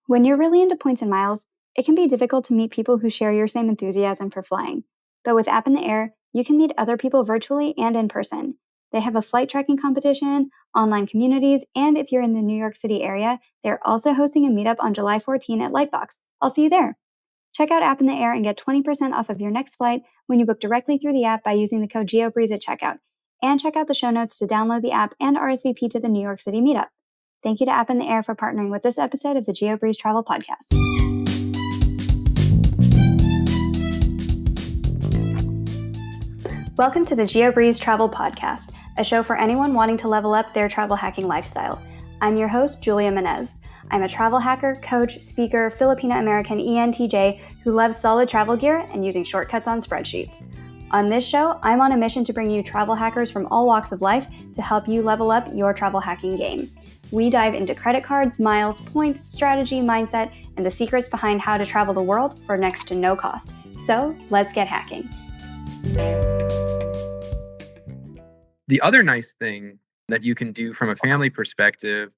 When you're really into points and miles, it can be difficult to meet people who share your same enthusiasm for flying. But with App in the Air, you can meet other people virtually and in person. They have a flight tracking competition, online communities, and if you're in the New York City area, they're also hosting a meetup on July 14 at Lightbox. I'll see you there. Check out App in the Air and get 20% off of your next flight when you book directly through the app by using the code Geobreeze at checkout. And check out the show notes to download the app and RSVP to the New York City meetup. Thank you to App in the Air for partnering with this episode of the Geobreeze Travel Podcast. Welcome to the Geobreeze Travel Podcast, a show for anyone wanting to level up their travel hacking lifestyle. I'm your host, Julia Menez. I'm a travel hacker, coach, speaker, Filipino-American ENTJ who loves solid travel gear and using shortcuts on spreadsheets. On this show, I'm on a mission to bring you travel hackers from all walks of life to help you level up your travel hacking game. We dive into credit cards, miles, points, strategy, mindset, and the secrets behind how to travel the world for next to no cost. So let's get hacking. The other nice thing that you can do from a family perspective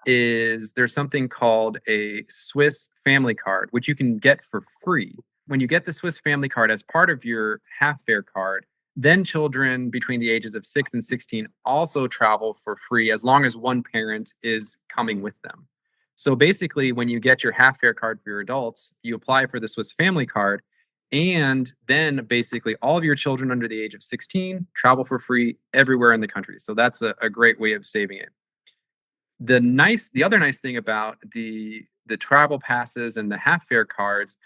is there's something called a Swiss family card, which you can get for free. When you get the Swiss family card as part of your half fare card, then children between the ages of 6 and 16 also travel for free as long as one parent is coming with them. So basically, when you get your half fare card for your adults, you apply for the Swiss family card, and then basically all of your children under the age of 16 travel for free everywhere in the country. So that's a great way of saving it. The other nice thing about the travel passes and the half fare cards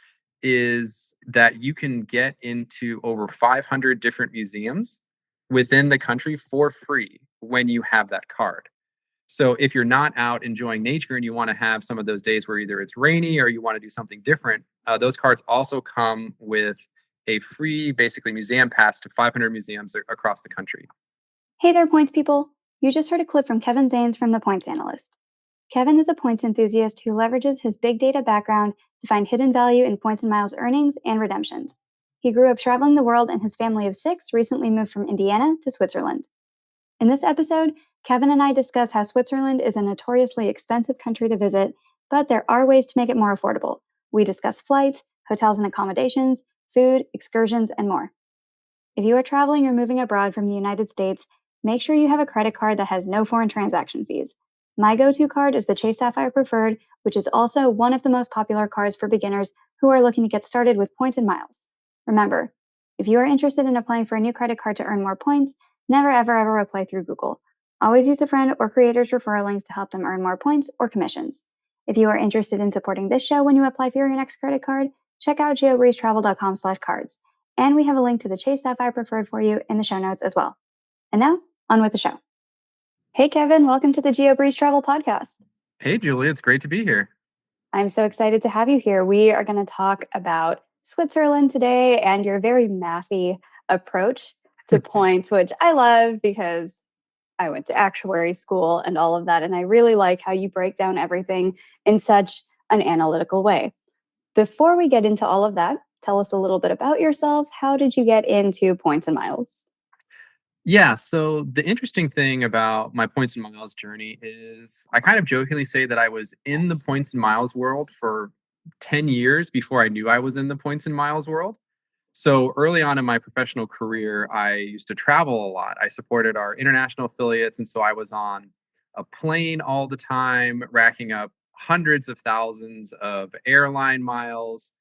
is that you can get into over 500 different museums within the country for free when you have that card. So if you're not out enjoying nature and you want to have some of those days where either it's rainy or you want to do something different, those cards also come with a free, basically, museum pass to 500 museums across the country. Hey there, points people. You just heard a clip from Kevin Zanes from The Points Analyst. Kevin is a points enthusiast who leverages his big data background to find hidden value in points and miles earnings and redemptions. He grew up traveling the world, and his family of 6 recently moved from Indiana to Switzerland. In this episode, Kevin and I discuss how Switzerland is a notoriously expensive country to visit, but there are ways to make it more affordable. We discuss flights, hotels and accommodations, food, excursions, and more. If you are traveling or moving abroad from the United States, make sure you have a credit card that has no foreign transaction fees. My go-to card is the Chase Sapphire Preferred, which is also one of the most popular cards for beginners who are looking to get started with points and miles. Remember, if you are interested in applying for a new credit card to earn more points, never ever apply through Google. Always use a friend or creator's referral links to help them earn more points or commissions. If you are interested in supporting this show when you apply for your next credit card, check out geobreezetravel.com/cards. And we have a link to the Chase Sapphire Preferred for you in the show notes as well. And now, on with the show. Hey, Kevin, welcome to the Geobreeze Travel Podcast. Hey, Julia, it's great to be here. I'm so excited to have you here. We are going to talk about Switzerland today and your very mathy approach to points, which I love because I went to actuary school and all of that. And I really like how you break down everything in such an analytical way. Before we get into all of that, tell us a little bit about yourself. How did you get into points and miles? Yeah, so the interesting thing about my points and miles journey is I kind of jokingly say that I was in the points and miles world for 10 years before I knew I was in the points and miles world. So early on in my professional career, I used to travel a lot. I supported our international affiliates, and so I was on a plane all the time, racking up hundreds of thousands of airline miles.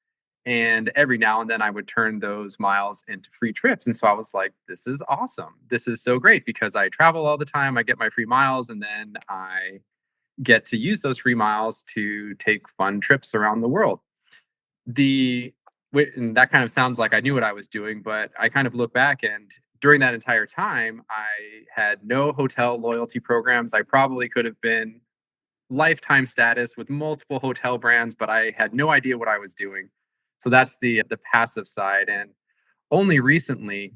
And every now and then I would turn those miles into free trips. And so I was like, this is awesome. This is so great because I travel all the time. I get my free miles, and then I get to use those free miles to take fun trips around the world. And that kind of sounds like I knew what I was doing, but I kind of look back, and during that entire time, I had no hotel loyalty programs. I probably could have been lifetime status with multiple hotel brands, but I had no idea what I was doing. So that's the passive side. And only recently,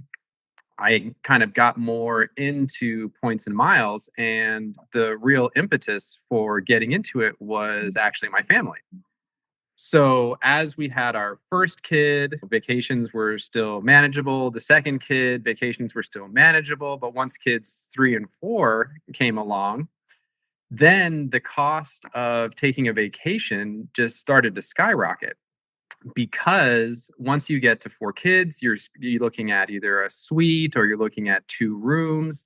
I kind of got more into points and miles. And the real impetus for getting into it was actually my family. So as we had our first kid, vacations were still manageable. The second kid, vacations were still manageable. But once kids 3 and 4 came along, Then the cost of taking a vacation just started to skyrocket because once you get to 4 kids, you're looking at either a suite or you're looking at 2 rooms.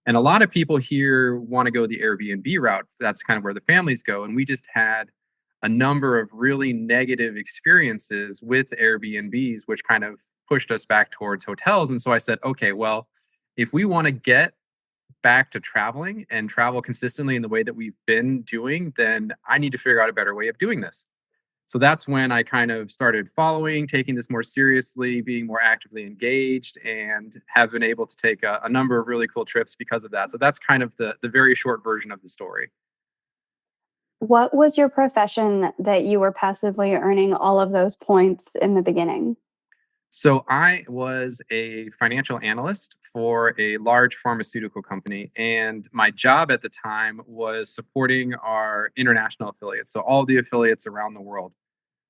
And a lot of people here want to go the Airbnb route. That's kind of where the families go. And we just had a number of really negative experiences with Airbnbs, which kind of pushed us back towards hotels. And so I said, okay, well, if we want to get back to traveling and travel consistently in the way that we've been doing, then I need to figure out a better way of doing this. So that's when I kind of started following, taking this more seriously, being more actively engaged, and have been able to take a number of really cool trips because of that. So that's kind of the very short version of the story. What was your profession that you were passively earning all of those points in the beginning? So I was a financial analyst for a large pharmaceutical company, and my job at the time was supporting our international affiliates, so all the affiliates around the world.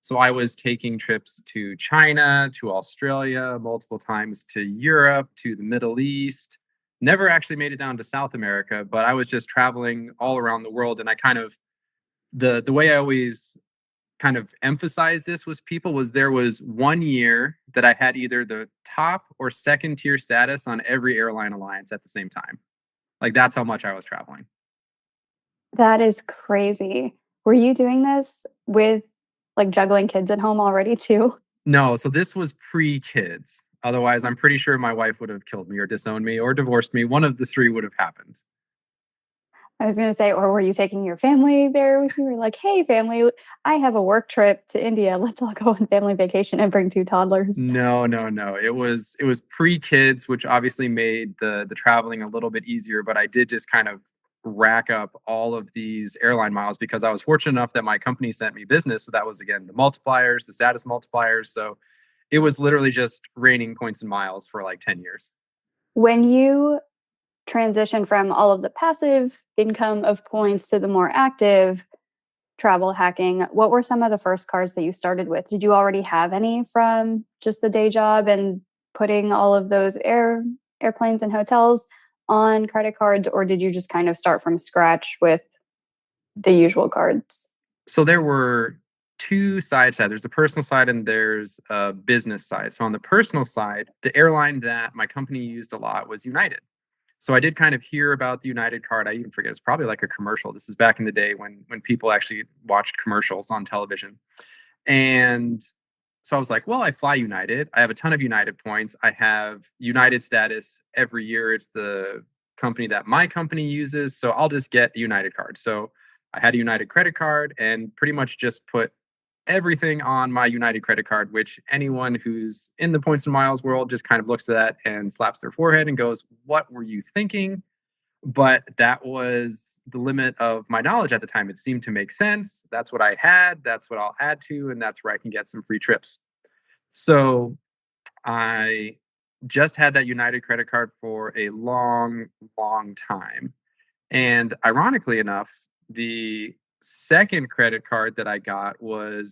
So I was taking trips to China, to Australia, multiple times to Europe, to the Middle East. Never actually made it down to South America, but I was just traveling all around the world. And I kind of the way I always kind of emphasize this with people was there was 1 year that I had either the top or second tier status on every airline alliance at the same time. Like that's how much I was traveling. That is crazy. Were you doing this with, like, juggling kids at home already too? No, so this was pre-kids. Otherwise, I'm pretty sure my wife would have killed me or disowned me or divorced me. One of the three would have happened. I was gonna say, or were you taking your family there with you? Or like, "Hey, family, I have a work trip to India. Let's all go on family vacation and bring 2 toddlers." No, no, no. It was pre-kids, which obviously made the traveling a little bit easier, but I did just kind of rack up all of these airline miles because I was fortunate enough that my company sent me business. So that was again the multipliers, the status multipliers. So it was literally just raining points and miles for like 10 years. When you transition from all of the passive income of points to the more active travel hacking, what were some of the first cards that you started with? Did you already have any from just the day job and putting all of those airplanes and hotels on credit cards, or did you just kind of start from scratch with the usual cards? So there were two sides to that. There's the personal side and there's a business side. So on the personal side, the airline that my company used a lot was United. So I did kind of hear about the United card. I even forget it's probably like a commercial. This is back in the day when people actually watched commercials on television. And so I was like, well, I fly United. I have a ton of United points. I have United status every year. It's the company that my company uses. So I'll just get a United card. So I had a United credit card and pretty much just put everything on my United credit card, which anyone who's in the points and miles world just kind of looks at that and slaps their forehead and goes, what were you thinking? But that was the limit of my knowledge at the time. It seemed to make sense. That's what I had. That's what I'll add to. And that's where I can get some free trips. So I just had that United credit card for a long, long time. And ironically enough, the second credit card that I got were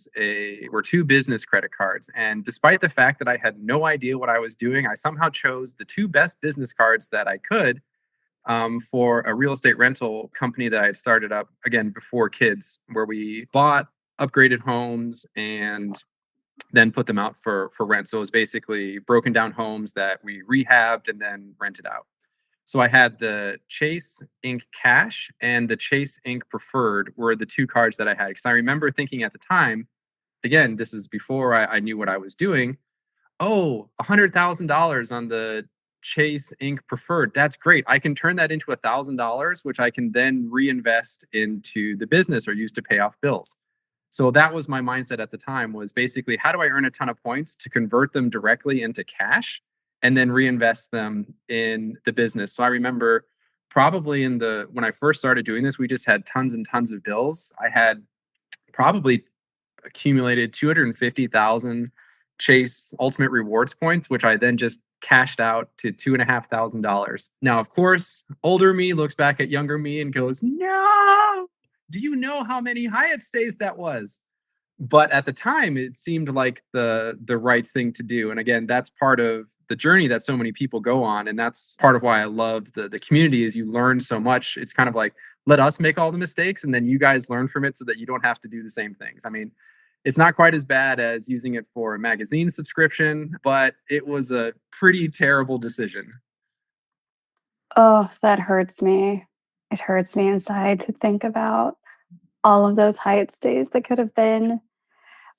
two business credit cards. And despite the fact that I had no idea what I was doing, I somehow chose the two best business cards that I could for a real estate rental company that I had started up again before kids, where we bought upgraded homes and then put them out for rent. So it was basically broken down homes that we rehabbed and then rented out. So I had the Chase Inc. Cash and the Chase Inc. Preferred were the two cards that I had. Because I remember thinking at the time, again, this is before I knew what I was doing. Oh, $100,000 on the Chase Inc. Preferred. That's great. I can turn that into $1,000, which I can then reinvest into the business or use to pay off bills. So that was my mindset at the time, was basically, how do I earn a ton of points to convert them directly into cash and then reinvest them in the business? So I remember probably when I first started doing this, we just had tons and tons of bills. I had probably accumulated 250,000 Chase Ultimate Rewards points, which I then just cashed out to $2,500. Now, of course, older me looks back at younger me and goes, no, do you know how many Hyatt stays that was? But at the time, it seemed like the right thing to do. And again, that's part of the journey that so many people go on, and that's part of why I love the community. Is you learn so much. It's kind of like, let us make all the mistakes, and then you guys learn from it, so that you don't have to do the same things. I mean, it's not quite as bad as using it for a magazine subscription, but it was a pretty terrible decision. Oh, that hurts me. It hurts me inside to think about all of those Hyatt stays that could have been.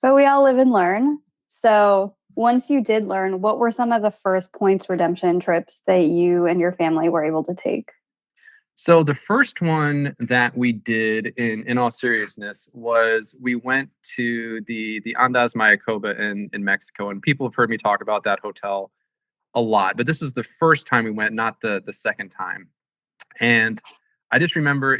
But we all live and learn. So, once you did learn, what were some of the first points redemption trips that you and your family were able to take? So the first one that we did, in all seriousness, was we went to the Andas Mayacoba in Mexico, and people have heard me talk about that hotel a lot. But this is the first time we went, not the second time. And I just remember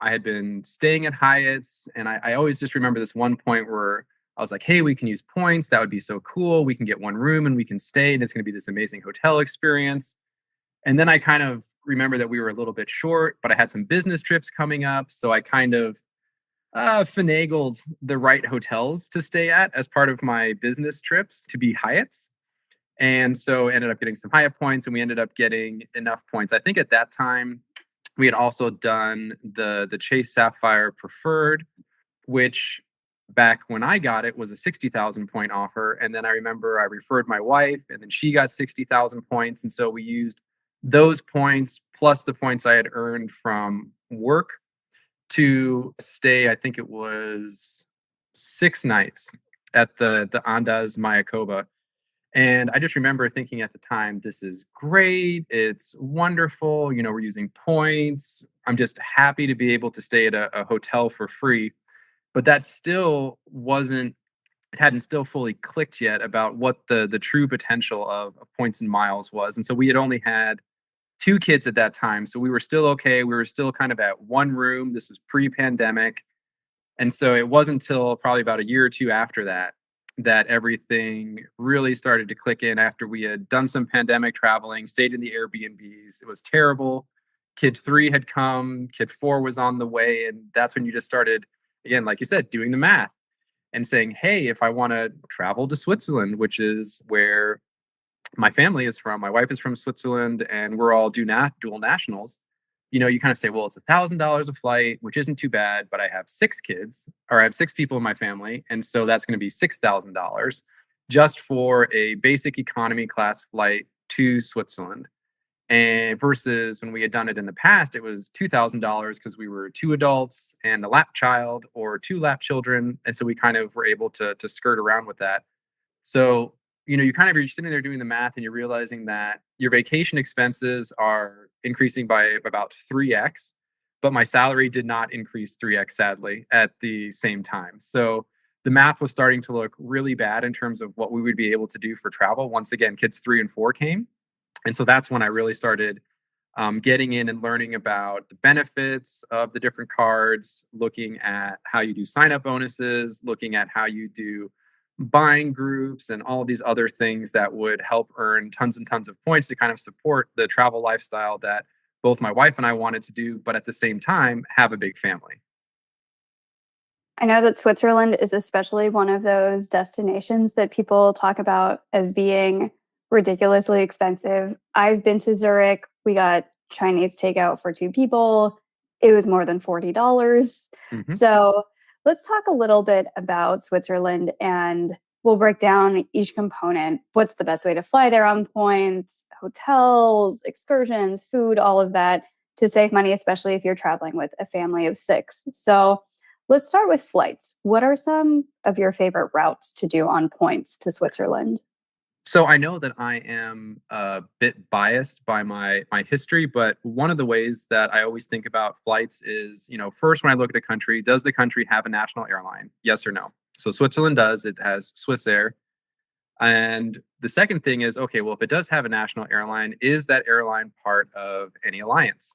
I had been staying at Hyatt's, and I always just remember this one point where I was like, hey, we can use points. That would be so cool. We can get one room and we can stay, and it's going to be this amazing hotel experience. And then I kind of remember that we were a little bit short, but I had some business trips coming up. So I kind of finagled the right hotels to stay at as part of my business trips to be Hyatt's. And so ended up getting some Hyatt points, and we ended up getting enough points. I think at that time we had also done the Chase Sapphire Preferred, which back when I got it was a 60,000 point offer. And then I remember I referred my wife, and then she got 60,000 points. And so we used those points plus the points I had earned from work to stay, I think it was 6 nights at the Andas Mayacoba. And I just remember thinking at the time, this is great. It's wonderful. We're using points. I'm just happy to be able to stay at a hotel for free. But that still wasn't, it hadn't still fully clicked yet about what the true potential of points and miles was. And so we had only had 2 kids at that time. So we were still okay. We were still kind of at one room. This was pre-pandemic. And so it wasn't until probably about a year or two after that that everything really started to click in, after we had done some pandemic traveling, stayed in the Airbnbs. It was terrible. Kid 3 had come, kid 4 was on the way. And that's when you just started, again, like you said, doing the math and saying, hey, if I want to travel to Switzerland, which is where my family is from, my wife is from Switzerland, and we're all dual nationals. You kind of say, well, it's $1,000 a flight, which isn't too bad, but I have 6 kids, or I have 6 people in my family. And so that's going to be $6,000 just for a basic economy class flight to Switzerland. And versus when we had done it in the past, it was $2,000 because we were 2 adults and a lap child, or 2 lap children. And so we kind of were able to skirt around with that. So, you're sitting there doing the math, and you're realizing that your vacation expenses are increasing by about 3x, but my salary did not increase 3x, sadly, at the same time. So the math was starting to look really bad in terms of what we would be able to do for travel once again kids 3 and 4 came. And so that's when I really started getting in and learning about the benefits of the different cards, looking at how you do sign up bonuses, looking at how you do buying groups, and all of these other things that would help earn tons and tons of points to kind of support the travel lifestyle that both my wife and I wanted to do, but at the same time, have a big family. I know that Switzerland is especially one of those destinations that people talk about as being ridiculously expensive. I've been to Zurich. We got Chinese takeout for 2 people. It was more than $40. Mhm. So let's talk a little bit about Switzerland, and we'll break down each component. What's the best way to fly there on points, hotels, excursions, food, all of that to save money, especially if you're traveling with a family of 6. So let's start with flights. What are some of your favorite routes to do on points to Switzerland? So I know that I am a bit biased by my history, but one of the ways that I always think about flights is, first when I look at a country, does the country have a national airline? Yes or no? So Switzerland does. It has Swiss Air. And the second thing is, okay, well, if it does have a national airline, is that airline part of any alliance?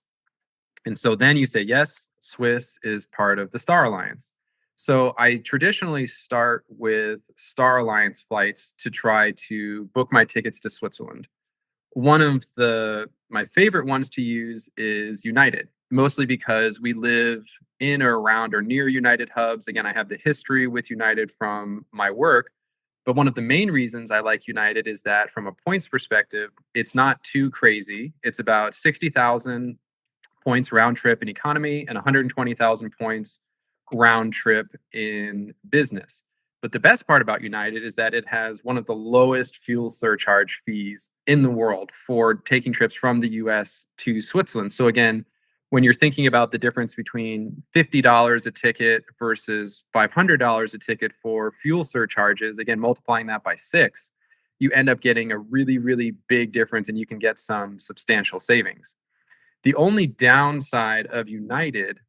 And so then you say, yes, Swiss is part of the Star Alliance. So I traditionally start with Star Alliance flights to try to book my tickets to Switzerland. One of my favorite ones to use is United, mostly because we live in or around or near United hubs. Again, I have the history with United from my work. But one of the main reasons I like United is that from a points perspective, it's not too crazy. It's about 60,000 points round trip in economy and 120,000 points round trip in business. But the best part about United is that it has one of the lowest fuel surcharge fees in the world for taking trips from the US to Switzerland. So again, when you're thinking about the difference between $50 a ticket versus $500 a ticket for fuel surcharges, again, multiplying that by 6, you end up getting a really, really big difference and you can get some substantial savings. The only downside of United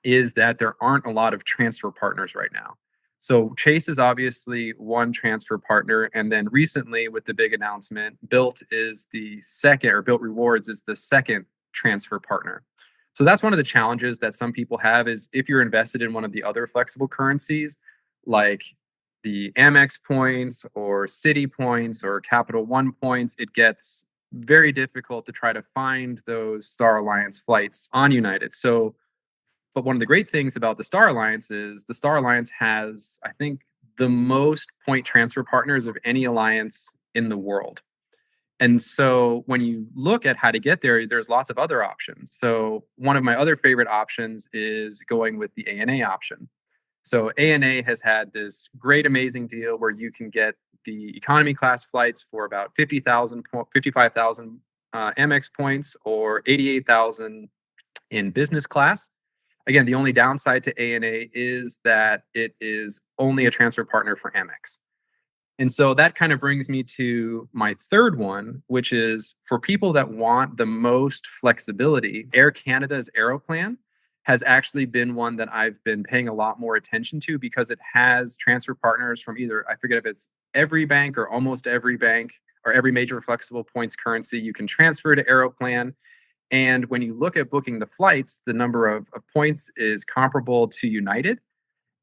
is that there aren't a lot of transfer partners right now. So Chase is obviously one transfer partner. And then recently with the big announcement, Built Rewards is the second transfer partner. So that's one of the challenges that some people have is if you're invested in one of the other flexible currencies, like the Amex points or Citi points or Capital One points, it gets very difficult to try to find those Star Alliance flights on United. But one of the great things about the Star Alliance is the Star Alliance has, I think, the most point transfer partners of any alliance in the world. And so when you look at how to get there, there's lots of other options. So one of my other favorite options is going with the ANA option. So ANA has had this great, amazing deal where you can get the economy class flights for about 55,000 Amex points or 88,000 in business class. Again, the only downside to ANA is that it is only a transfer partner for Amex. And so that kind of brings me to my third one, which is for people that want the most flexibility, Air Canada's Aeroplan has actually been one that I've been paying a lot more attention to because it has transfer partners from either, I forget if it's every bank or almost every bank or every major flexible points currency you can transfer to Aeroplan. And when you look at booking the flights, the number of points is comparable to United.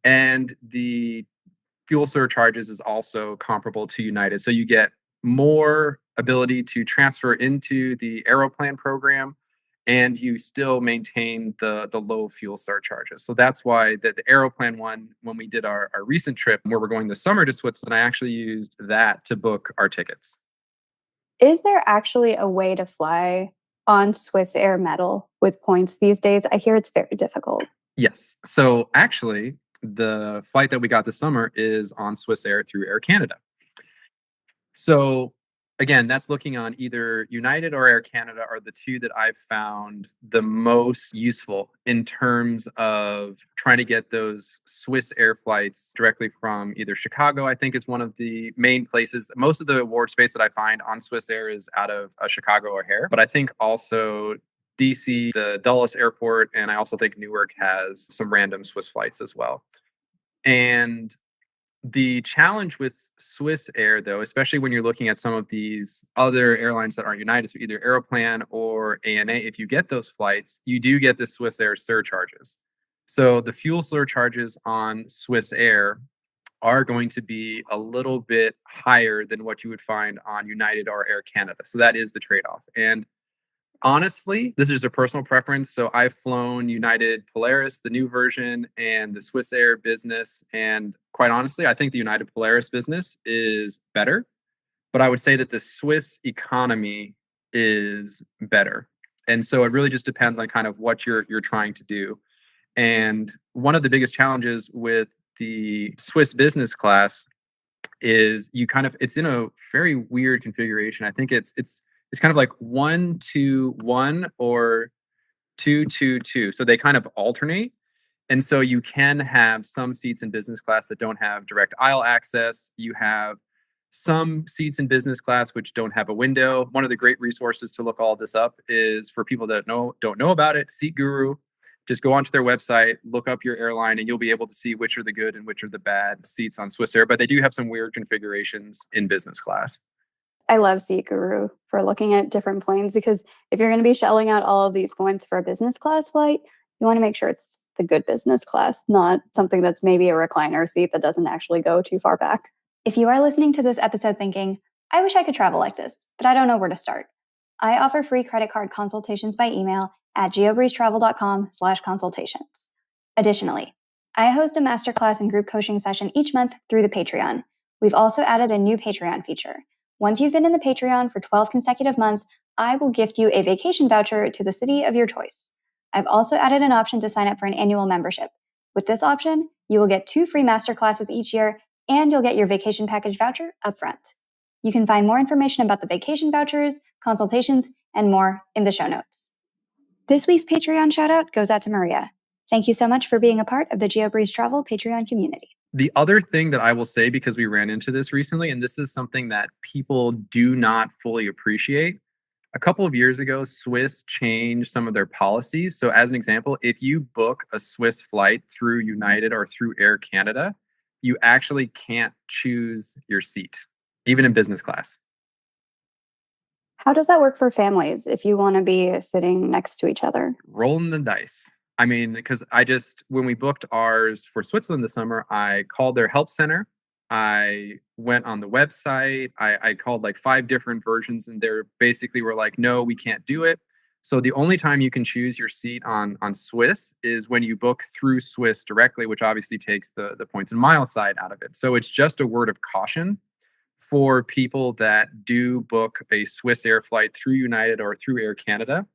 And the fuel surcharges is also comparable to United. So you get more ability to transfer into the Aeroplan program and you still maintain the low fuel surcharges. So that's why the Aeroplan one, when we did our recent trip where we're going this summer to Switzerland, I actually used that to book our tickets. Is there actually a way to fly on Swiss Air Metal with points these days? I hear it's very difficult. Yes. So actually, the flight that we got this summer is on Swiss Air through Air Canada. So again, that's looking on either United or Air Canada are the two that I've found the most useful in terms of trying to get those Swiss Air flights directly from either Chicago, I think is one of the main places. Most of the award space that I find on Swiss Air is out of Chicago O'Hare, but I think also DC, the Dulles Airport, and I also think Newark has some random Swiss flights as well. And the challenge with Swiss Air, though, especially when you're looking at some of these other airlines that aren't United, so either Aeroplan or ANA, if you get those flights, you do get the Swiss Air surcharges. So the fuel surcharges on Swiss Air are going to be a little bit higher than what you would find on United or Air Canada. So that is the trade-off. And honestly, this is a personal preference. So I've flown United Polaris, the new version, and the Swiss Air Business. And quite honestly, I think the United Polaris Business is better. But I would say that the Swiss economy is better. And so it really just depends on kind of what you're trying to do. And one of the biggest challenges with the Swiss business class is it's in a very weird configuration. I think it's kind of like 1-2-1 or 2-2-2. So they kind of alternate. And so you can have some seats in business class that don't have direct aisle access. You have some seats in business class which don't have a window. One of the great resources to look all this up is for people that don't know about it, Seat Guru. Just go onto their website, look up your airline, and you'll be able to see which are the good and which are the bad seats on Swiss Air. But they do have some weird configurations in business class. I love Seat Guru for looking at different planes because if you're going to be shelling out all of these points for a business class flight, you want to make sure it's the good business class, not something that's maybe a recliner seat that doesn't actually go too far back. If you are listening to this episode thinking, I wish I could travel like this, but I don't know where to start, I offer free credit card consultations by email at geobreezetravel.com/consultations. Additionally, I host a masterclass and group coaching session each month through the Patreon. We've also added a new Patreon feature. Once you've been in the Patreon for 12 consecutive months, I will gift you a vacation voucher to the city of your choice. I've also added an option to sign up for an annual membership. With this option, you will get 2 free masterclasses each year, and you'll get your vacation package voucher upfront. You can find more information about the vacation vouchers, consultations, and more in the show notes. This week's Patreon shoutout goes out to Maria. Thank you so much for being a part of the Geobreeze Travel Patreon community. The other thing that I will say, because we ran into this recently, and this is something that people do not fully appreciate. A couple of years ago, Swiss changed some of their policies. So as an example, if you book a Swiss flight through United or through Air Canada, you actually can't choose your seat, even in business class. How does that work for families if you want to be sitting next to each other? Rolling the dice. I mean, because when we booked ours for Switzerland this summer, I called their help center. I went on the website. I called like 5 different versions, and they're basically were like, no, we can't do it. So the only time you can choose your seat on Swiss is when you book through Swiss directly, which obviously takes the points and miles side out of it. So it's just a word of caution for people that do book a Swiss Air flight through United or through Air Canada.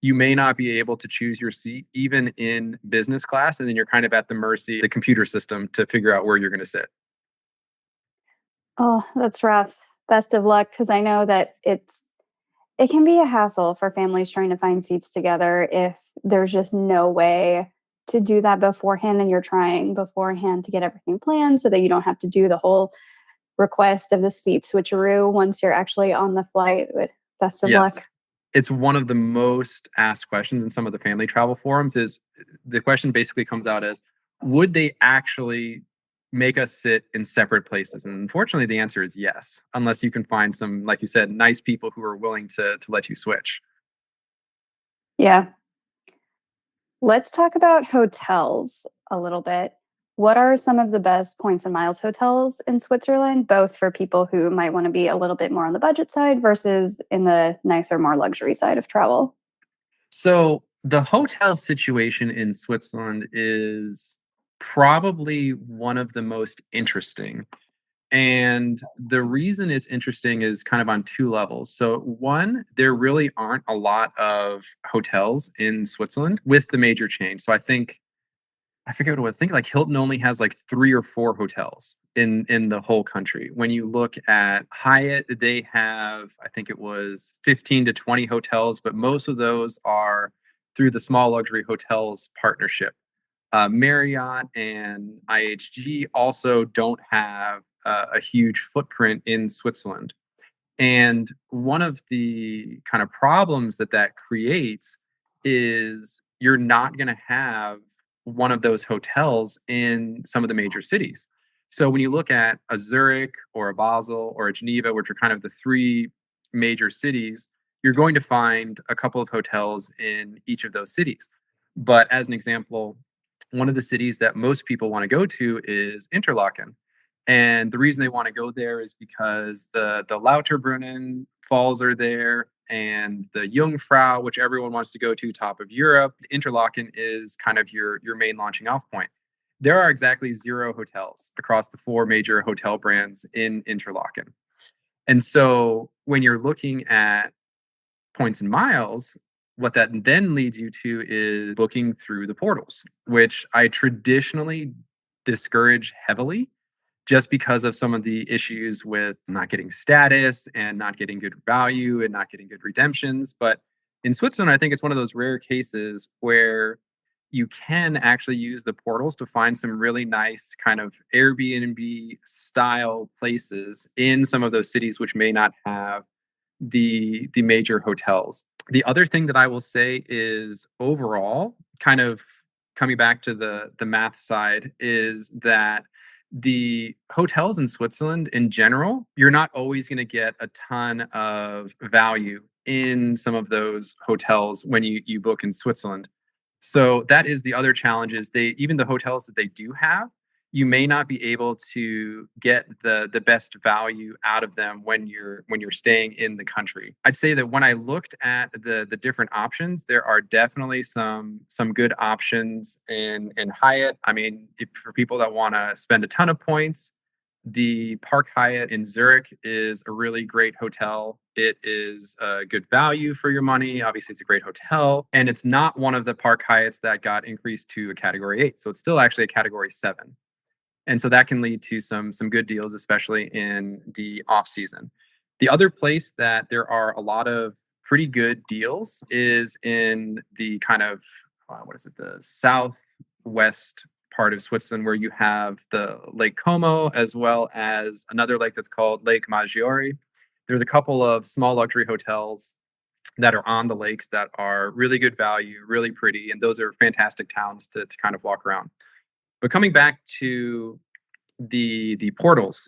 You may not be able to choose your seat even in business class, and then you're kind of at the mercy of the computer system to figure out where you're going to sit. Oh, that's rough. Best of luck, because I know that it can be a hassle for families trying to find seats together if there's just no way to do that beforehand and you're trying beforehand to get everything planned so that you don't have to do the whole request of the seat switcheroo once you're actually on the flight. But best of luck. Yes. It's one of the most asked questions in some of the family travel forums. Is the question basically comes out as, would they actually make us sit in separate places? And unfortunately, the answer is yes, unless you can find some, like you said, nice people who are willing to let you switch. Yeah. Let's talk about hotels a little bit. What are some of the best points and miles hotels in Switzerland, both for people who might want to be a little bit more on the budget side versus in the nicer, more luxury side of travel? So the hotel situation in Switzerland is probably one of the most interesting. And the reason it's interesting is kind of on 2 levels. So, one, there really aren't a lot of hotels in Switzerland with the major chains. So, I forget what it was. I think like Hilton only has like 3 or 4 hotels in the whole country. When you look at Hyatt, they have, I think it was 15 to 20 hotels, but most of those are through the small luxury hotels partnership. Marriott and IHG also don't have a huge footprint in Switzerland. And one of the kind of problems that creates is you're not going to have one of those hotels in some of the major cities. So when you look at a Zurich or a Basel or a Geneva, which are kind of the 3 major cities, you're going to find a couple of hotels in each of those cities. But as an example, one of the cities that most people want to go to is Interlaken. And the reason they want to go there is because the Lauterbrunnen falls are there, and the Jungfrau, which everyone wants to go to, top of Europe. Interlaken is kind of your main launching off point. There are exactly 0 hotels across the 4 major hotel brands in Interlaken. And so when you're looking at points and miles, what that then leads you to is booking through the portals, which I traditionally discourage heavily just because of some of the issues with not getting status and not getting good value and not getting good redemptions. But in Switzerland, I think it's one of those rare cases where you can actually use the portals to find some really nice kind of Airbnb style places in some of those cities which may not have the major hotels. The other thing that I will say is overall, kind of coming back to the math side, is that the hotels in Switzerland in general, you're not always going to get a ton of value in some of those hotels when you book in Switzerland. So that is the other challenge is even the hotels that they do have, you may not be able to get the best value out of them when you're staying in the country. I'd say that when I looked at the different options, there are definitely some good options in Hyatt. I mean, for people that want to spend a ton of points, the Park Hyatt in Zurich is a really great hotel. It is a good value for your money. Obviously, it's a great hotel, and it's not one of the Park Hyatts that got increased to a Category 8. So it's still actually a Category 7. And so that can lead to some good deals, especially in the off season. The other place that there are a lot of pretty good deals is in the kind of the southwest part of Switzerland, where you have the Lake Como as well as another lake that's called Lake Maggiore. There's a couple of small luxury hotels that are on the lakes that are really good value, really pretty, and those are fantastic towns to kind of walk around. But coming back to the portals,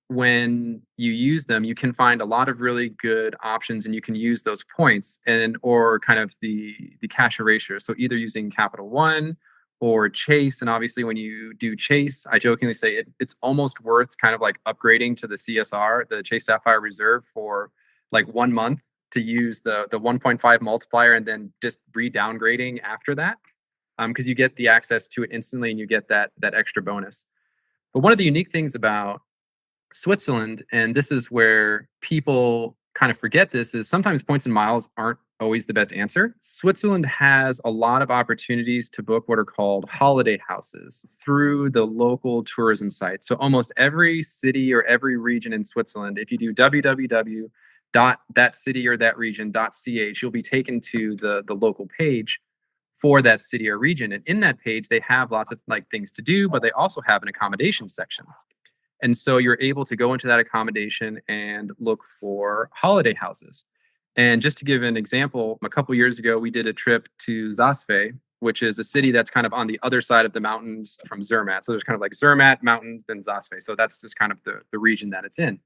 when you use them, you can find a lot of really good options, and you can use those points and or kind of the cash erasure. So either using Capital One or Chase. And obviously, when you do Chase, I jokingly say it's almost worth kind of like upgrading to the CSR, the Chase Sapphire Reserve, for like 1 month to use the 1.5 multiplier and then just re-downgrading after that, because you get the access to it instantly and you get that extra bonus. But one of the unique things about Switzerland, and this is where people kind of forget this, is sometimes points and miles aren't always the best answer. Switzerland has a lot of opportunities to book what are called holiday houses through the local tourism sites. So almost every city or every region in Switzerland, if you do www.thatcityorthatregion.ch, you'll be taken to the local page for that city or region. And in that page, they have lots of like things to do, but they also have an accommodations section. And so you're able to go into that accommodation and look for holiday houses. And just to give an example, a couple years ago, we did a trip to Zasve, which is a city that's kind of on the other side of the mountains from Zermatt. So there's kind of like Zermatt mountains, then Zasve. So that's just kind of the region that it's in.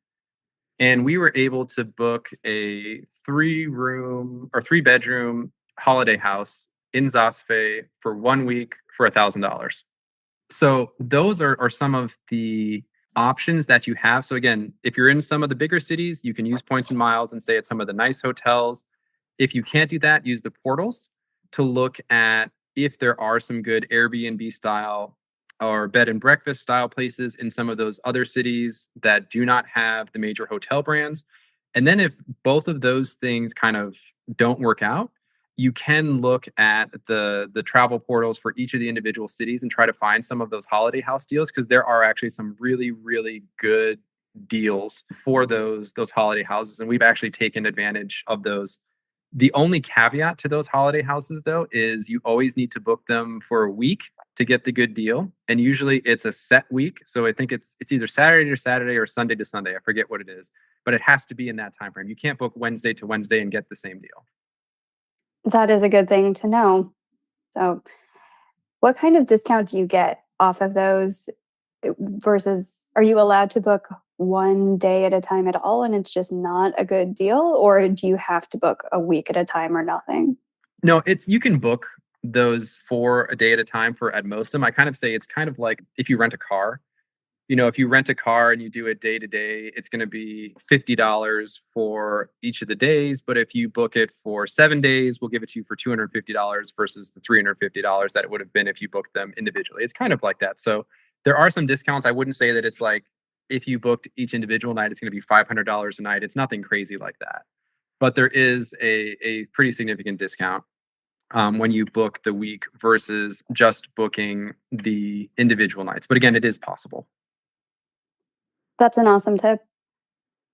And we were able to book a 3-room or 3-bedroom holiday house in Zasve for 1 week for $1,000. So those are some of the options that you have. So again, if you're in some of the bigger cities, you can use points and miles and stay at some of the nice hotels. If you can't do that, use the portals to look at if there are some good Airbnb style or bed and breakfast style places in some of those other cities that do not have the major hotel brands. And then if both of those things kind of don't work out, you can look at the travel portals for each of the individual cities and try to find some of those holiday house deals, because there are actually some really, really good deals for those holiday houses. And we've actually taken advantage of those. The only caveat to those holiday houses, though, is you always need to book them for a week to get the good deal. And usually it's a set week. So I think it's either Saturday to Saturday or Sunday to Sunday. I forget what it is, but it has to be in that time frame. You can't book Wednesday to Wednesday and get the same deal. That is a good thing to know. So, what kind of discount do you get off of those versus are you allowed to book one day at a time at all and it's just not a good deal? Or do you have to book a week at a time or nothing? No, you can book those for a day at a time for at most of them. I kind of say it's kind of like if you rent a car. If you rent a car and you do it day to day, it's going to be $50 for each of the days. But if you book it for 7 days, we'll give it to you for $250 versus the $350 that it would have been if you booked them individually. It's kind of like that. So there are some discounts. I wouldn't say that it's like if you booked each individual night, it's going to be $500 a night. It's nothing crazy like that. But there is a pretty significant discount when you book the week versus just booking the individual nights. But again, it is possible. That's an awesome tip.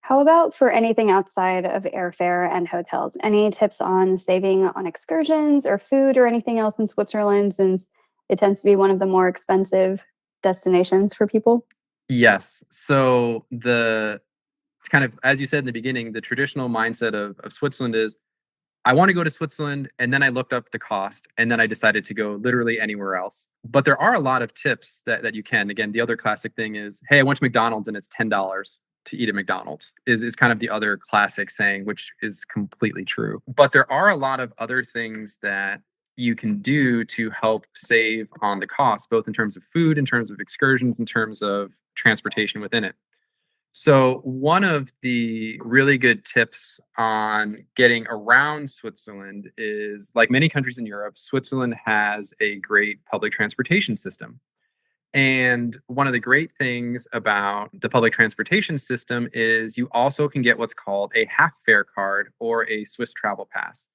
How about for anything outside of airfare and hotels? Any tips on saving on excursions or food or anything else in Switzerland, since it tends to be one of the more expensive destinations for people? Yes. So the kind of, as you said in the beginning, the traditional mindset of Switzerland is I want to go to Switzerland. And then I looked up the cost and then I decided to go literally anywhere else. But there are a lot of tips that you can. Again, the other classic thing is, hey, I went to McDonald's and it's $10 to eat at McDonald's is kind of the other classic saying, which is completely true. But there are a lot of other things that you can do to help save on the cost, both in terms of food, in terms of excursions, in terms of transportation within it. So, one of the really good tips on getting around Switzerland is, like many countries in Europe, Switzerland has a great public transportation system. And one of the great things about the public transportation system is you also can get what's called a half fare card or a Swiss travel pass.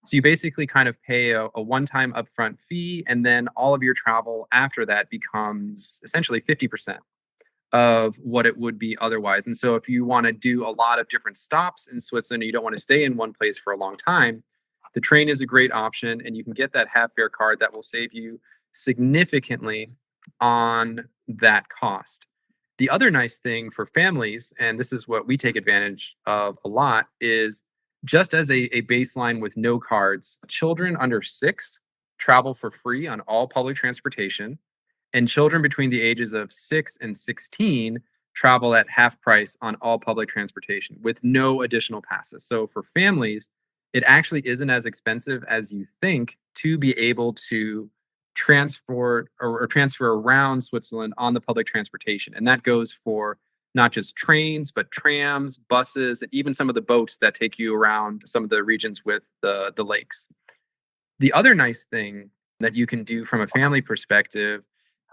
So you basically kind of pay a one time upfront fee, and then all of your travel after that becomes essentially 50% of what it would be otherwise. And so if you want to do a lot of different stops in Switzerland, you don't want to stay in one place for a long time, the train is a great option, and you can get that half fare card that will save you significantly on that cost. The other nice thing for families, and this is what we take advantage of a lot, is just as a baseline with no cards, children under 6 travel for free on all public transportation, and children between the ages of 6 and 16 travel at half price on all public transportation with no additional passes. So for families, it actually isn't as expensive as you think to be able to transport or transfer around Switzerland on the public transportation. And that goes for not just trains, but trams, buses, and even some of the boats that take you around some of the regions with the lakes. The other nice thing that you can do from a family perspective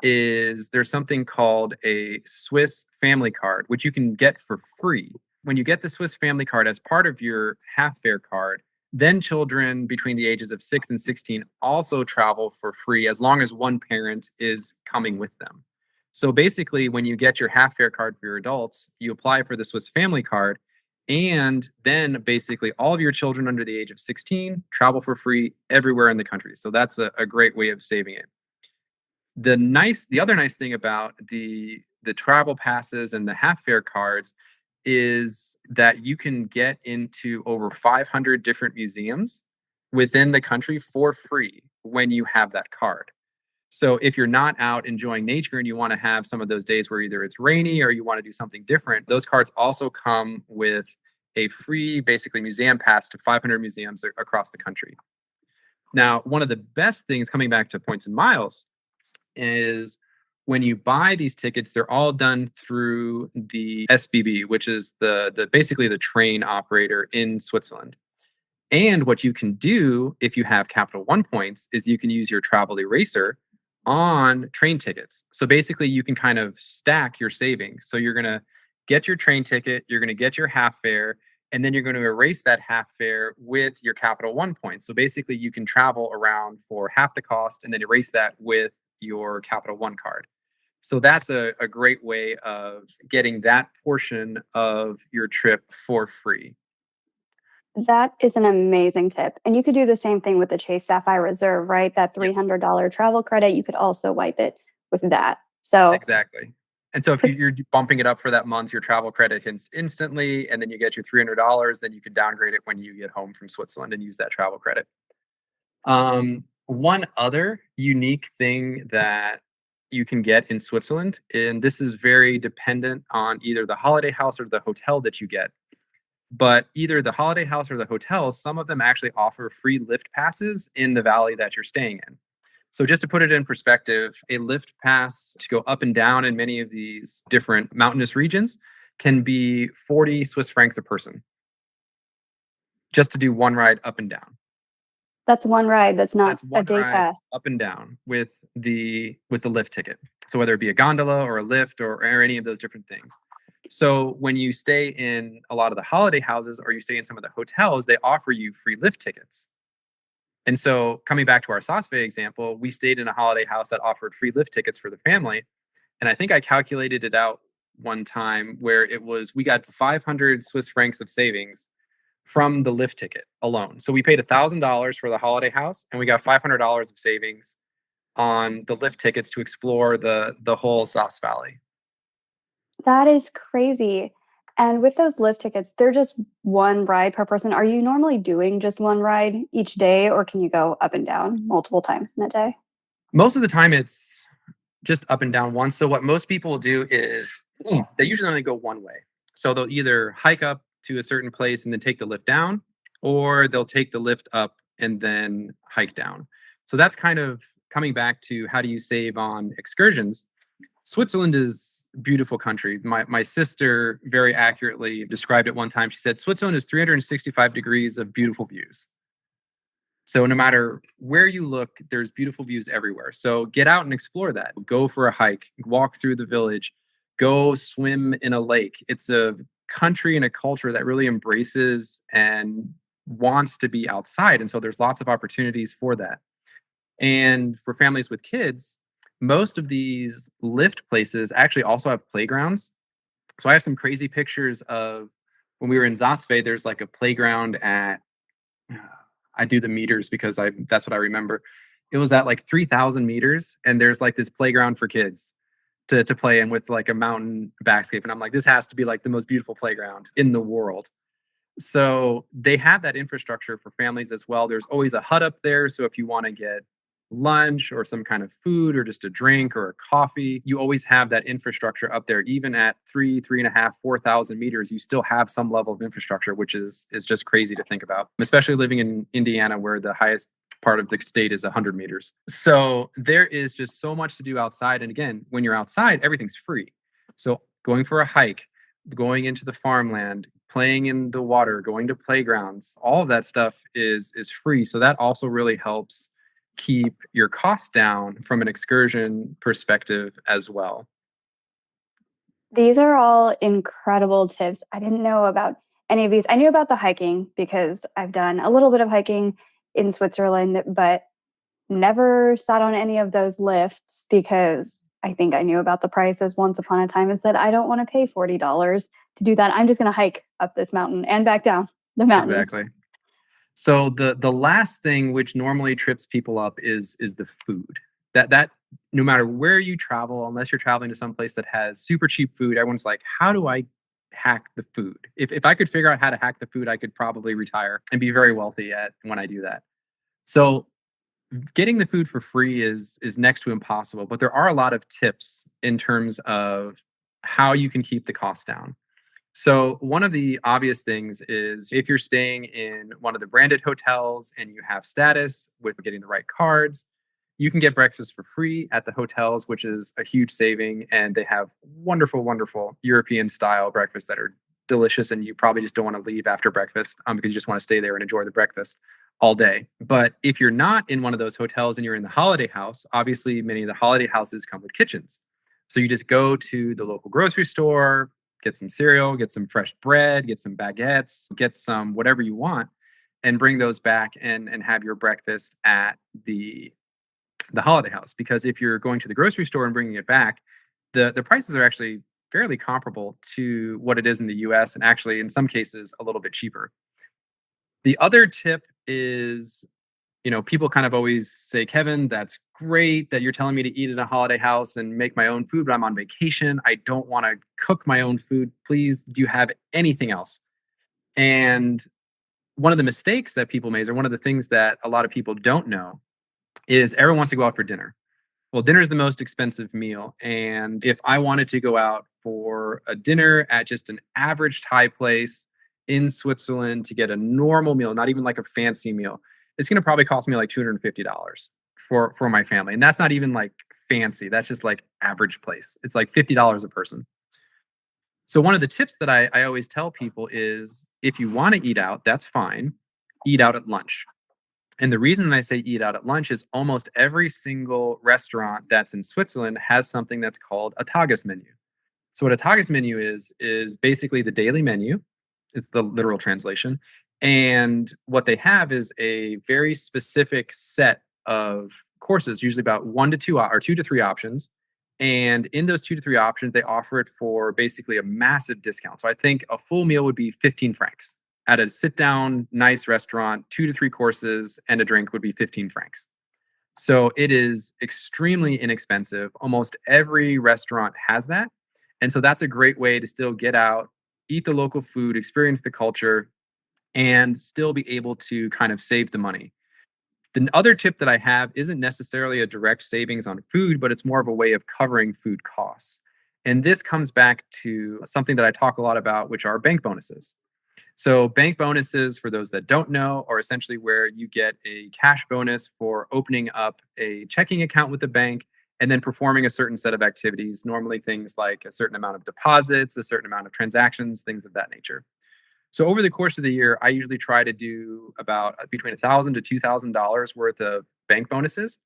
is there's something called a Swiss family card, which you can get for free. When you get the Swiss family card as part of your half fare card, then children between the ages of 6 and 16 also travel for free as long as one parent is coming with them. So basically, when you get your half fare card for your adults, you apply for the Swiss family card, and then basically all of your children under the age of 16 travel for free everywhere in the country. So that's a great way of saving it. The other nice thing about the travel passes and the half fare cards is that you can get into over 500 different museums within the country for free when you have that card. So if you're not out enjoying nature and you want to have some of those days where either it's rainy or you want to do something different, those cards also come with a free, basically, museum pass to 500 museums across the country. Now, one of the best things, coming back to points and miles, is when you buy these tickets, they're all done through the SBB, which is the basically the train operator in Switzerland. And what you can do if you have Capital One points is you can use your travel eraser on train tickets. So basically, you can kind of stack your savings. So you're going to get your train ticket, you're going to get your half fare, and then you're going to erase that half fare with your Capital One points. So basically, you can travel around for half the cost and then erase that with your Capital One card. So that's a great way of getting that portion of your trip for free. That is an amazing tip. And you could do the same thing with the Chase Sapphire Reserve, right? That Yes, $300 travel credit, you could also wipe it with that. So, exactly. And so if you're bumping it up for that month, your travel credit hits instantly, and then you get your $300, then you can downgrade it when you get home from Switzerland and use that travel credit. One other unique thing that you can get in Switzerland, and this is very dependent on either the holiday house or the hotel that you get, but either the holiday house or the hotel, some of them actually offer free lift passes in the valley that you're staying in. So just to put it in perspective, a lift pass to go up and down in many of these different mountainous regions can be 40 Swiss francs a person just to do one ride up and down. that's one ride, that's not That's a one day ride pass. up and down with the lift ticket. So whether it be a gondola or a lift or any of those different things. So when you stay in a lot of the holiday houses or you stay in some of the hotels, they offer you free lift tickets. And so coming back to our Sasve example, we stayed in a holiday house that offered free lift tickets for the family. And I think I calculated it out one time where we got 500 Swiss francs of savings from the lift ticket alone. So we paid $1,000 for the holiday house, and we got $500 of savings on the lift tickets to explore the whole Saas Valley. That is crazy. And with those lift tickets, they're just one ride per person. Are you normally doing just one ride each day, or can you go up and down multiple times in a day? Most of the time, it's just up and down once. So what most people do is they usually only go one way. So they'll either hike up to a certain place and then take the lift down, or they'll take the lift up and then hike down. So that's kind of coming back to how do you save on excursions. Switzerland is a beautiful country. My sister very accurately described it one time. She said Switzerland is 365 degrees of beautiful views. So no matter where you look, there's beautiful views everywhere. So get out and explore that. Go for a hike, walk through the village, go swim in a lake. It's a country and a culture that really embraces and wants to be outside. And so there's lots of opportunities for that. And for families with kids, most of these lift places actually also have playgrounds. So I have some crazy pictures of when we were in Zasve, there's like a playground at I do the meters because I that's what I remember. It was at like 3,000 meters, and there's like this playground for kids to play in with like a mountain backscape. And I'm like, this has to be like the most beautiful playground in the world. So they have that infrastructure for families as well. There's always a hut up there. So if you want to get lunch or some kind of food or just a drink or a coffee, you always have that infrastructure up there. Even at 3.5, 4,000 meters, you still have some level of infrastructure, which is just crazy to think about, especially living in Indiana, where the highest part of the state is 100 meters. So there is just so much to do outside. And again, when you're outside, everything's free. So going for a hike, going into the farmland, playing in the water, going to playgrounds, all of that stuff is free. So that also really helps keep your costs down from an excursion perspective as well. These are all incredible tips. I didn't know about any of these. I knew about the hiking because I've done a little bit of hiking in Switzerland, but never sat on any of those lifts because I think I knew about the prices once upon a time and said, I don't want to pay $40 to do that. I'm just going to hike up this mountain and back down the mountain. Exactly. So the last thing which normally trips people up is the food. That no matter where you travel, unless you're traveling to some place that has super cheap food, everyone's like, how do I hack the food? If I could figure out how to hack the food, I could probably retire and be very wealthy at when I do that. So getting the food for free is next to impossible, but there are a lot of tips in terms of how you can keep the cost down. So one of the obvious things is if you're staying in one of the branded hotels and you have status with getting the right cards, you can get breakfast for free at the hotels, which is a huge saving. And they have wonderful, wonderful European style breakfasts that are delicious. And you probably just don't want to leave after breakfast because you just want to stay there and enjoy the breakfast all day. But if you're not in one of those hotels and you're in the holiday house, obviously many of the holiday houses come with kitchens. So you just go to the local grocery store, get some cereal, get some fresh bread, get some baguettes, get some whatever you want, and bring those back and have your breakfast at the holiday house. Because if you're going to the grocery store and bringing it back, the prices are actually fairly comparable to what it is in the US, and actually in some cases a little bit cheaper. The other tip is, people kind of always say, Kevin, that's great that you're telling me to eat at a holiday house and make my own food, but I'm on vacation. I don't want to cook my own food. Please, do you have anything else? And one of the mistakes that people make, or one of the things that a lot of people don't know, is everyone wants to go out for dinner. Well, dinner is the most expensive meal. And if I wanted to go out for a dinner at just an average Thai place in Switzerland to get a normal meal, not even like a fancy meal, it's going to probably cost me like $250 for my family. And that's not even like fancy. That's just like average place. It's like $50 a person. So one of the tips that I always tell people is if you want to eat out, that's fine. Eat out at lunch. And the reason I say eat out at lunch is almost every single restaurant that's in Switzerland has something that's called a Tages menu. So what a Tages menu is basically the daily menu. It's the literal translation. And what they have is a very specific set of courses, usually about 1 to 2 or 2 to 3 options. And in those 2 to 3 options, they offer it for basically a massive discount. So I think a full meal would be 15 francs at a sit down, nice restaurant. 2 to 3 courses and a drink would be 15 francs. So it is extremely inexpensive. Almost every restaurant has that. And so that's a great way to still get out, eat the local food, experience the culture, and still be able to kind of save the money. The other tip that I have isn't necessarily a direct savings on food, but it's more of a way of covering food costs. And this comes back to something that I talk a lot about, which are bank bonuses. So, bank bonuses, for those that don't know, are essentially where you get a cash bonus for opening up a checking account with the bank and then performing a certain set of activities, normally things like a certain amount of deposits, a certain amount of transactions, things of that nature. So over the course of the year, I usually try to do about between $1,000 to $2,000 worth of bank bonuses.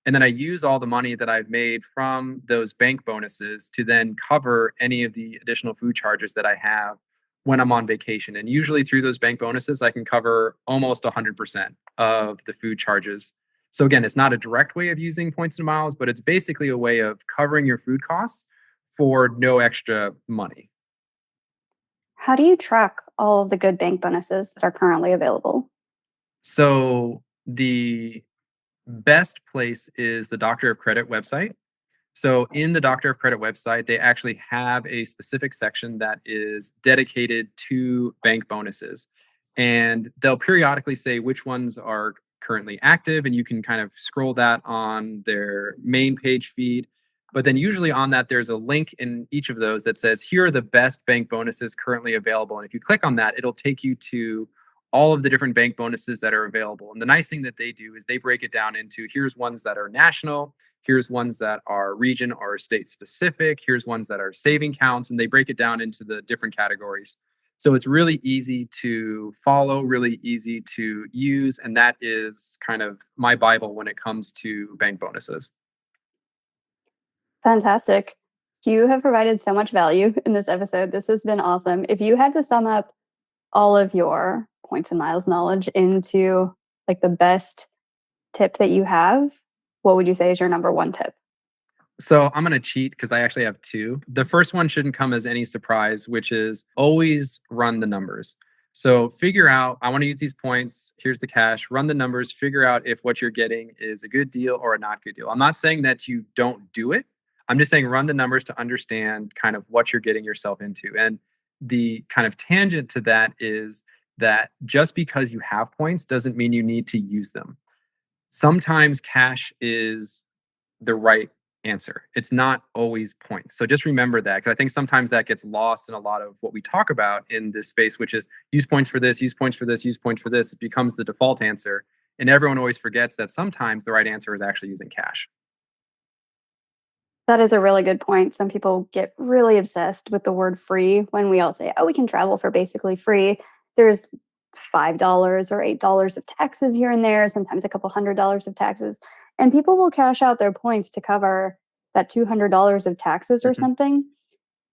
And then I use all the money that I've made from those bank bonuses to then cover any of the additional food charges that I have when I'm on vacation. And usually through those bank bonuses, I can cover almost 100% of the food charges. So again, it's not a direct way of using points and miles, but it's basically a way of covering your food costs for no extra money. How do you track all of the good bank bonuses that are currently available? So the best place is the Doctor of Credit website. So in the Doctor of Credit website, they actually have a specific section that is dedicated to bank bonuses. And they'll periodically say which ones are currently active, and you can kind of scroll that on their main page feed. But then usually on that, there's a link in each of those that says, here are the best bank bonuses currently available. And if you click on that, it'll take you to all of the different bank bonuses that are available. And the nice thing that they do is they break it down into, here's ones that are national, here's ones that are region or state specific, here's ones that are saving counts, and they break it down into the different categories. So it's really easy to follow, really easy to use, and that is kind of my Bible when it comes to bank bonuses. Fantastic. You have provided so much value in this episode. This has been awesome. If you had to sum up all of your points and miles knowledge into like the best tip that you have, what would you say is your number one tip? So I'm going to cheat because I actually have two. The first one shouldn't come as any surprise, which is always run the numbers. So figure out, I want to use these points. Here's the cash. Run the numbers. Figure out if what you're getting is a good deal or a not good deal. I'm not saying that you don't do it. I'm just saying run the numbers to understand kind of what you're getting yourself into. And the kind of tangent to that is that just because you have points doesn't mean you need to use them. Sometimes cash is the right answer. It's not always points. So just remember that, because I think sometimes that gets lost in a lot of what we talk about in this space, which is use points for this, use points for this, use points for this. It becomes the default answer. And everyone always forgets that sometimes the right answer is actually using cash. That is a really good point. Some people get really obsessed with the word free when we all say, oh, we can travel for basically free. There's $5 or $8 of taxes here and there, sometimes a couple $100 of taxes. And people will cash out their points to cover that $200 of taxes or Mhm. something,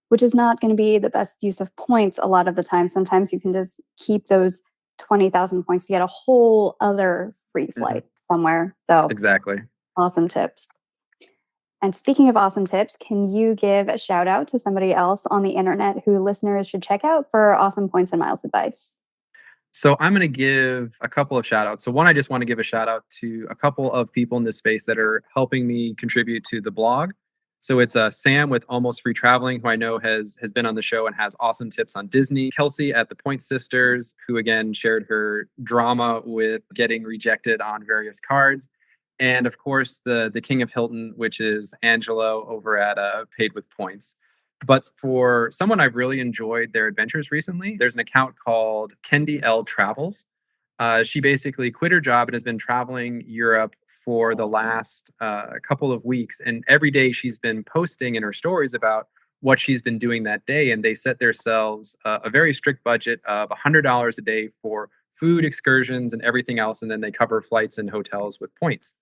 which is not going to be the best use of points a lot of the time. Sometimes you can just keep those 20,000 points to get a whole other free Mhm. flight somewhere. So Exactly. awesome tips. And speaking of awesome tips, can you give a shout out to somebody else on the internet who listeners should check out for awesome points and miles advice? So I'm going to give a couple of shout outs. So one, I just want to give a shout out to a couple of people in this space that are helping me contribute to the blog. So it's Sam with Almost Free Traveling, who I know has been on the show and has awesome tips on Disney. Kelsey at the Point Sisters, who again shared her drama with getting rejected on various cards. And of course, the King of Hilton, which is Angelo over at Paid with Points. But for someone I've really enjoyed their adventures recently, there's an account called Kendi L Travels. She basically quit her job and has been traveling Europe for the last couple of weeks. And every day she's been posting in her stories about what she's been doing that day. And they set themselves a very strict budget of $100 a day for food, excursions, and everything else. And then they cover flights and hotels with points.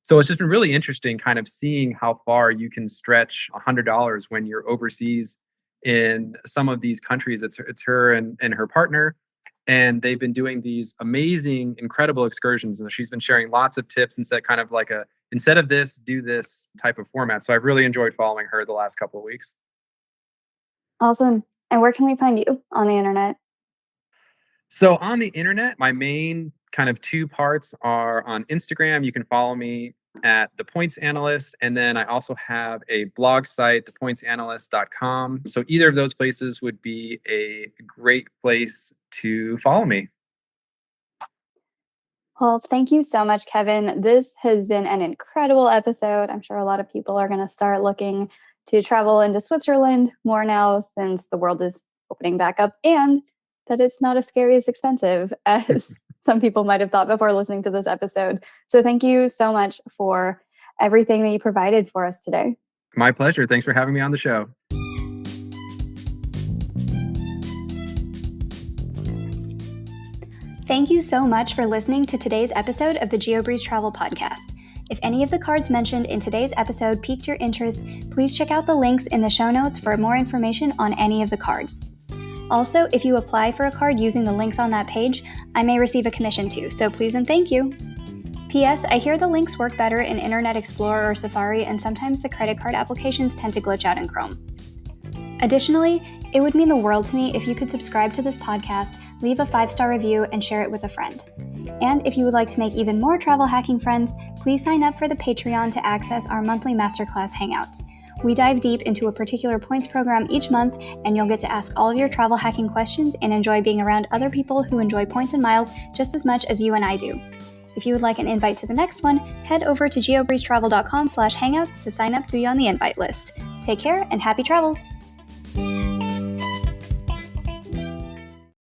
So it's just been really interesting kind of seeing how far you can stretch $100 when you're overseas in some of these countries. It's her and her partner, and they've been doing these amazing, incredible excursions. And she's been sharing lots of tips and set kind of like a instead of this, do this type of format. So I've really enjoyed following her the last couple of weeks. Awesome. And where can we find you on the internet? So on the internet, my main kind of two parts are on Instagram. You can follow me at the Points Analyst. And then I also have a blog site, thepointsanalyst.com. So either of those places would be a great place to follow me. Well, thank you so much, Kevin. This has been an incredible episode. I'm sure a lot of people are going to start looking to travel into Switzerland more now since the world is opening back up. And that it's not as scary as expensive as some people might have thought before listening to this episode. So thank you so much for everything that you provided for us today. My pleasure. Thanks for having me on the show. Thank you so much for listening to today's episode of the Geobreeze Travel Podcast. If any of the cards mentioned in today's episode piqued your interest, please check out the links in the show notes for more information on any of the cards. Also, if you apply for a card using the links on that page, I may receive a commission too, so please and thank you. P.S. I hear the links work better in Internet Explorer or Safari, and sometimes the credit card applications tend to glitch out in Chrome. Additionally, it would mean the world to me if you could subscribe to this podcast, leave a 5-star review, and share it with a friend. And if you would like to make even more travel hacking friends, please sign up for the Patreon to access our monthly masterclass hangouts. We dive deep into a particular points program each month, and you'll get to ask all of your travel hacking questions and enjoy being around other people who enjoy points and miles just as much as you and I do. If you would like an invite to the next one, head over to geobreezetravel.com/hangouts to sign up to be on the invite list. Take care and happy travels!